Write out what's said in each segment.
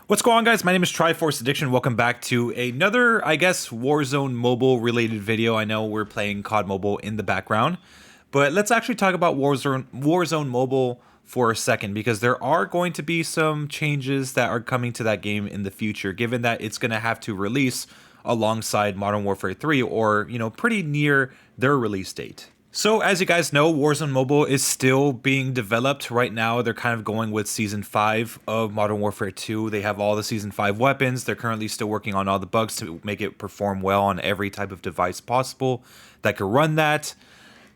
What's going on, guys? My name is Triforce Addiction. Welcome back to another, I guess, Warzone mobile related video. I know we're playing COD Mobile in the background, but let's actually talk about Warzone Mobile for a second, because there are going to be some changes that are coming to that game in the future, given that it's going to have to release alongside Modern Warfare 3, or, pretty near their release date. So as you guys know, Warzone Mobile is still being developed right now. They're kind of going with Season 5 of Modern Warfare 2. They have all the Season 5 weapons. They're currently still working on all the bugs to make it perform well on every type of device possible that could run that.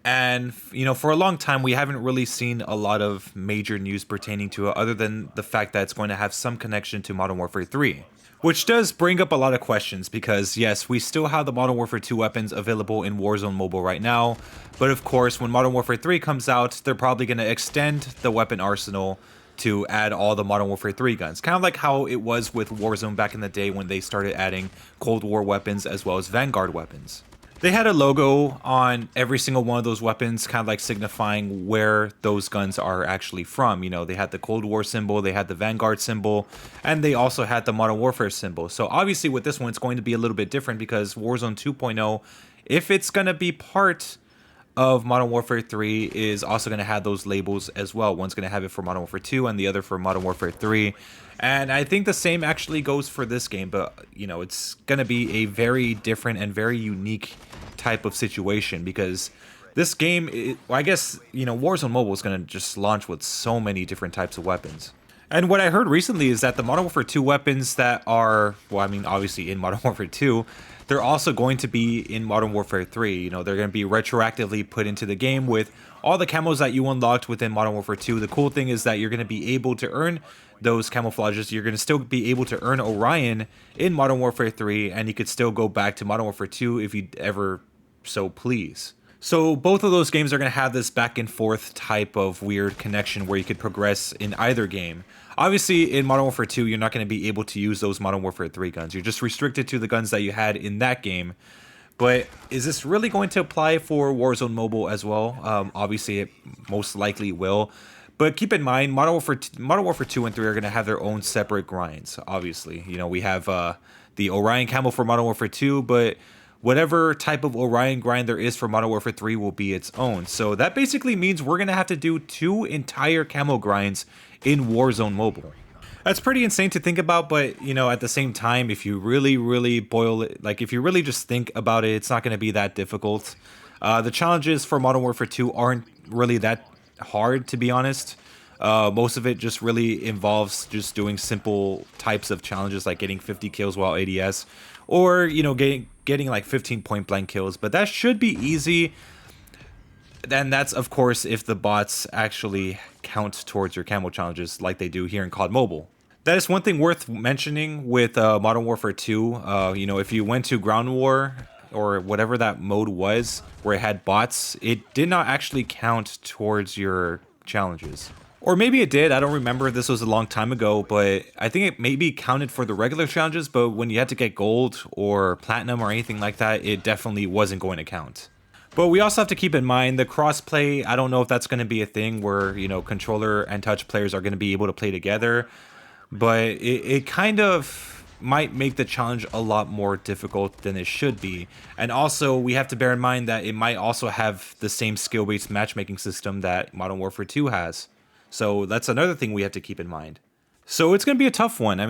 And, for a long time, we haven't really seen a lot of major news pertaining to it, other than the fact that it's going to have some connection to Modern Warfare 3. Which does bring up a lot of questions, because yes, we still have the Modern Warfare 2 weapons available in Warzone Mobile right now, but of course when Modern Warfare 3 comes out, they're probably going to extend the weapon arsenal to add all the Modern Warfare 3 guns. Kind of like how it was with Warzone back in the day when they started adding Cold War weapons as well as Vanguard weapons. They had a logo on every single one of those weapons, kind of like signifying where those guns are actually from. They had the Cold War symbol, they had the Vanguard symbol, and they also had the Modern Warfare symbol. So obviously with this one, it's going to be a little bit different, because Warzone 2.0, if it's going to be part of Modern Warfare 3, is also going to have those labels as well. One's going to have it for Modern Warfare 2 and the other for Modern Warfare 3. And I think the same actually goes for this game, but it's going to be a very different and very unique type of situation, because this game, I guess, Warzone Mobile is going to just launch with so many different types of weapons. And what I heard recently is that the Modern Warfare 2 weapons that are, obviously in Modern Warfare 2, they're also going to be in Modern Warfare 3. They're going to be retroactively put into the game with all the camos that you unlocked within Modern Warfare 2. The cool thing is that you're going to be able to earn those camouflages. You're going to still be able to earn Orion in Modern Warfare 3, and you could still go back to Modern Warfare 2 if you ever so please. So both of those games are going to have this back and forth type of weird connection where you could progress in either game. Obviously, in Modern Warfare 2, you're not going to be able to use those Modern Warfare 3 guns. You're just restricted to the guns that you had in that game. But is this really going to apply for Warzone Mobile as well? Obviously, it most likely will. But keep in mind, Modern Warfare 2 and 3 are going to have their own separate grinds, obviously. We have the Orion camo for Modern Warfare 2, but whatever type of Orion grind there is for Modern Warfare 3 will be its own. So that basically means we're going to have to do 2 entire camo grinds in Warzone Mobile. That's pretty insane to think about, but at the same time, if you really boil it, like if you really just think about it, it's not going to be that difficult. The challenges for Modern Warfare 2 aren't really that hard, to be honest. Most of it just really involves just doing simple types of challenges, like getting 50 kills while ADS, or getting like 15 point blank kills. But that should be easy. And that's, of course, if the bots actually count towards your camo challenges like they do here in COD Mobile. That is one thing worth mentioning with Modern Warfare 2. If you went to Ground War or whatever that mode was, where it had bots, it did not actually count towards your challenges. Or maybe it did, I don't remember, this was a long time ago, but I think it maybe counted for the regular challenges, but when you had to get gold or platinum or anything like that, it definitely wasn't going to count. But we also have to keep in mind the crossplay. I don't know if that's going to be a thing where, controller and touch players are going to be able to play together, but it kind of might make the challenge a lot more difficult than it should be. And also, we have to bear in mind that it might also have the same skill-based matchmaking system that Modern Warfare 2 has. So that's another thing we have to keep in mind. So it's going to be a tough one.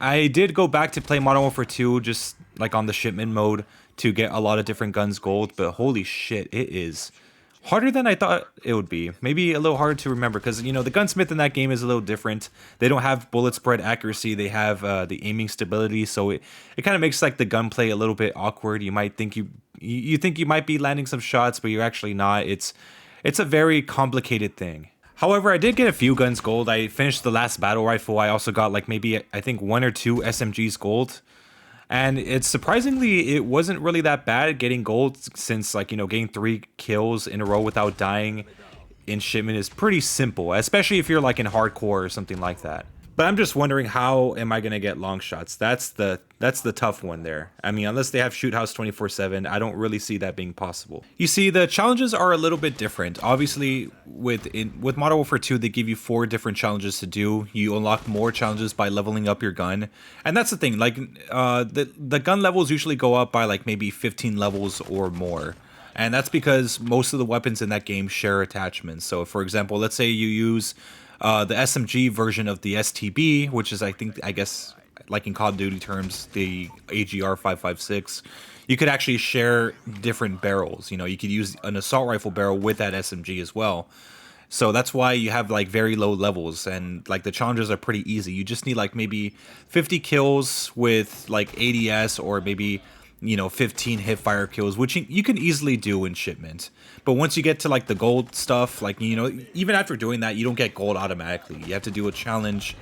I did go back to play Modern Warfare 2 just like on the shipment mode to get a lot of different guns gold, but holy shit, it is harder than I thought it would be. Maybe a little harder to remember, because the gunsmith in that game is a little different. They don't have bullet spread accuracy, they have the aiming stability, so it kind of makes like the gunplay a little bit awkward. You might think you think you might be landing some shots, but you're actually not. It's a very complicated thing. However, I did get a few guns gold. I finished the last battle rifle. I also got like maybe, I think, 1 or 2 SMGs gold. And it's surprisingly, it wasn't really that bad getting gold, since getting 3 kills in a row without dying in shipment is pretty simple, especially if you're like in hardcore or something like that. But I'm just wondering, how am I going to get long shots? That's the That's the tough one there. I mean, unless they have Shoot House 24/7, I don't really see that being possible. You see, the challenges are a little bit different. Obviously, with Modern Warfare 2, they give you 4 different challenges to do. You unlock more challenges by leveling up your gun, and that's the thing. Like, the gun levels usually go up by like maybe 15 levels or more. And that's because most of the weapons in that game share attachments. So, for example, let's say you use the SMG version of the STB, which is, I guess, like in Call of Duty terms, the AGR 556. You could actually share different barrels. You know, you could use an assault rifle barrel with that SMG as well. So that's why you have like very low levels, and like the challenges are pretty easy. You just need like maybe 50 kills with like ADS, or maybe, you know, 15 hip fire kills, which you can easily do in shipment. But once you get to like the gold stuff, like, you know, even after doing that, you don't get gold automatically. You have to do a challenge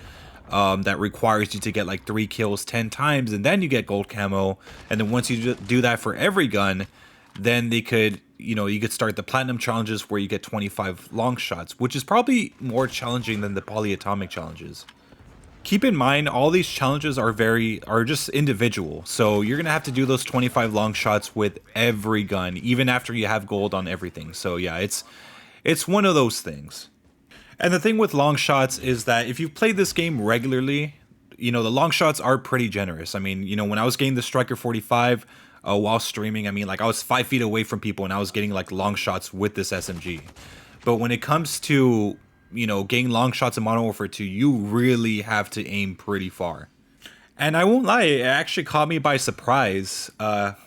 that requires you to get like 3 kills 10 times, and then you get gold camo. And then once you do that for every gun, then they could, you know, you could start the platinum challenges where you get 25 long shots, which is probably more challenging than the polyatomic challenges. Keep in mind, all these challenges are just individual. So you're gonna have to do those 25 long shots with every gun, even after you have gold on everything. So yeah, it's one of those things. And the thing with long shots is that if you've played this game regularly, you know, the long shots are pretty generous. I mean, you know, when I was getting the Striker 45 while streaming, I mean, like, I was 5 feet away from people and I was getting like long shots with this SMG. But when it comes to, you know, getting long shots in Modern Warfare 2, you really have to aim pretty far. And I won't lie, it actually caught me by surprise.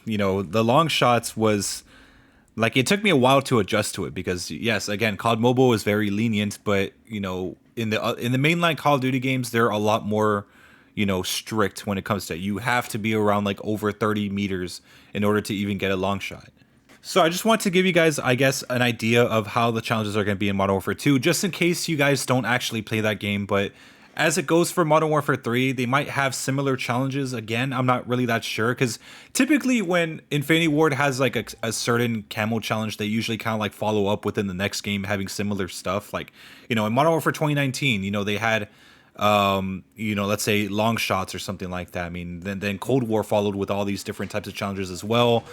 You know, the long shots was... like, it took me a while to adjust to it because, yes, again, COD Mobile is very lenient, but, you know, in the mainline Call of Duty games, they're a lot more, you know, strict when it comes to it. You have to be around like over 30 meters in order to even get a long shot. So I just want to give you guys, I guess, an idea of how the challenges are going to be in Modern Warfare 2, just in case you guys don't actually play that game. But as it goes for Modern Warfare 3, they might have similar challenges. Again, I'm not really that sure, because typically when Infinity Ward has like a certain camo challenge, they usually kind of like follow up within the next game having similar stuff. Like, you know, in Modern Warfare 2019, you know, they had, you know, let's say long shots or something like that. I mean, then Cold War followed with all these different types of challenges as well.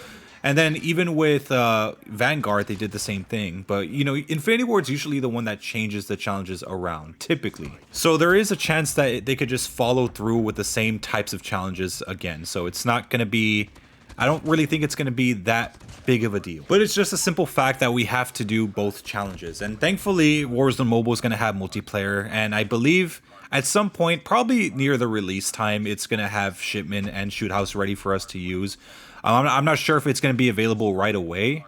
And then even with Vanguard, they did the same thing. But, you know, Infinity Ward's usually the one that changes the challenges around, typically. So there is a chance that they could just follow through with the same types of challenges again. So it's not going to be... I don't really think it's going to be that big of a deal. But it's just a simple fact that we have to do both challenges. And thankfully, Warzone Mobile is going to have multiplayer. And I believe at some point, probably near the release time, it's going to have Shipment and Shoot House ready for us to use. I'm not sure if it's going to be available right away.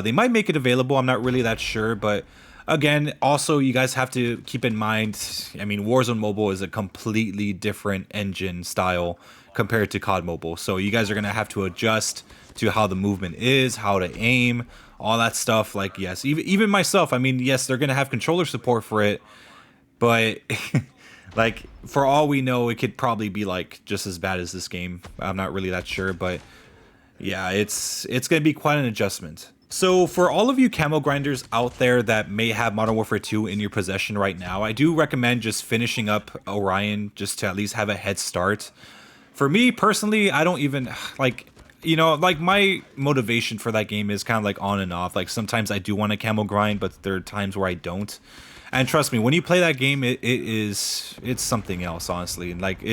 They might make it available. I'm not really that sure. But again, also, you guys have to keep in mind, I mean, Warzone Mobile is a completely different engine style compared to COD Mobile. So you guys are going to have to adjust to how the movement is, how to aim, all that stuff. Like, yes, even myself, I mean, yes, they're going to have controller support for it. But... like, for all we know, it could probably be like just as bad as this game. I'm not really that sure, but yeah, it's going to be quite an adjustment. So for all of you camo grinders out there that may have Modern Warfare 2 in your possession right now, I do recommend just finishing up Orion just to at least have a head start. For me personally, I don't even like, you know, like my motivation for that game is kind of like on and off. Like sometimes I do want to camo grind, but there are times where I don't. And trust me, when you play that game, it's something else, honestly. And like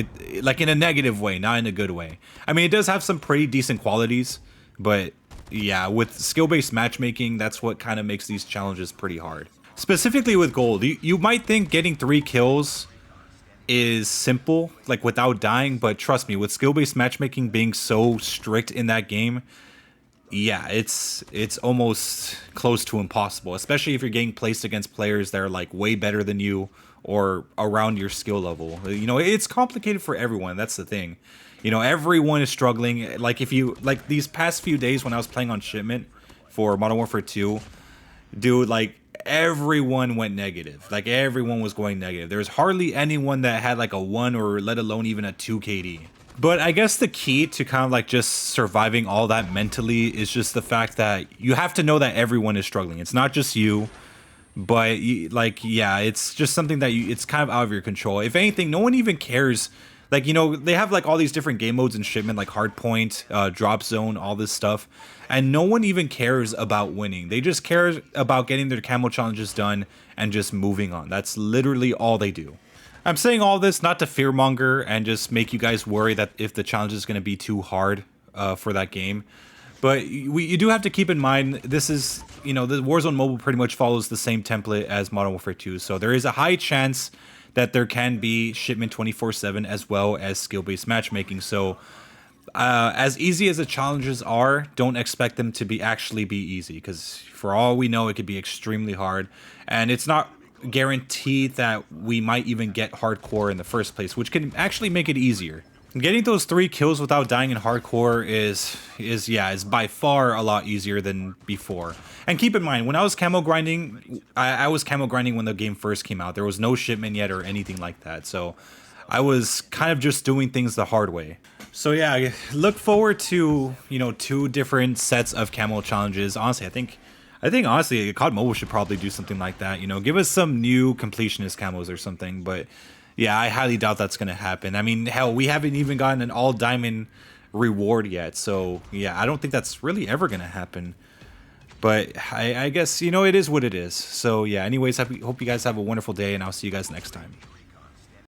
like in a negative way, not in a good way. I mean, it does have some pretty decent qualities, but yeah, with skill-based matchmaking, that's what kind of makes these challenges pretty hard. Specifically with gold, you might think getting 3 kills is simple, like without dying, but trust me, with skill-based matchmaking being so strict in that game, yeah, it's almost close to impossible, especially if you're getting placed against players that are like way better than you or around your skill level. You know, it's complicated for everyone. That's the thing. You know, everyone is struggling. Like if you like these past few days when I was playing on Shipment for Modern Warfare 2, dude, like everyone went negative. Like everyone was going negative. There's hardly anyone that had like a 1 or let alone even a 2 KD. But I guess the key to kind of like just surviving all that mentally is just the fact that you have to know that everyone is struggling. It's not just you, but like, yeah, it's just something that it's kind of out of your control. If anything, no one even cares Like, you know, they have like all these different game modes and shipment, like hardpoint, drop zone, all this stuff. And no one even cares about winning. They just care about getting their camo challenges done and just moving on. That's literally all they do. I'm saying all this not to fearmonger and just make you guys worry that if the challenge is going to be too hard for that game. But you do have to keep in mind, this is, you know, the Warzone Mobile pretty much follows the same template as Modern Warfare 2. So there is a high chance that there can be shipment 24/7 as well as skill-based matchmaking. So as easy as the challenges are, don't expect them to actually be easy, because for all we know, it could be extremely hard. And it's not guaranteed that we might even get hardcore in the first place, which can actually make it easier. Getting those 3 kills without dying in hardcore is by far a lot easier than before. And keep in mind, when I was camo grinding, I was camo grinding when the game first came out. There was no shipment yet or anything like that. So I was kind of just doing things the hard way. So yeah, look forward to, you know, 2 different sets of camo challenges. Honestly, I think honestly, COD Mobile should probably do something like that. You know, give us some new completionist camos or something. But yeah, I highly doubt that's going to happen. I mean, hell, we haven't even gotten an all diamond reward yet. So yeah, I don't think that's really ever going to happen. But I guess, you know, it is what it is. So yeah, anyways, hope you guys have a wonderful day, and I'll see you guys next time.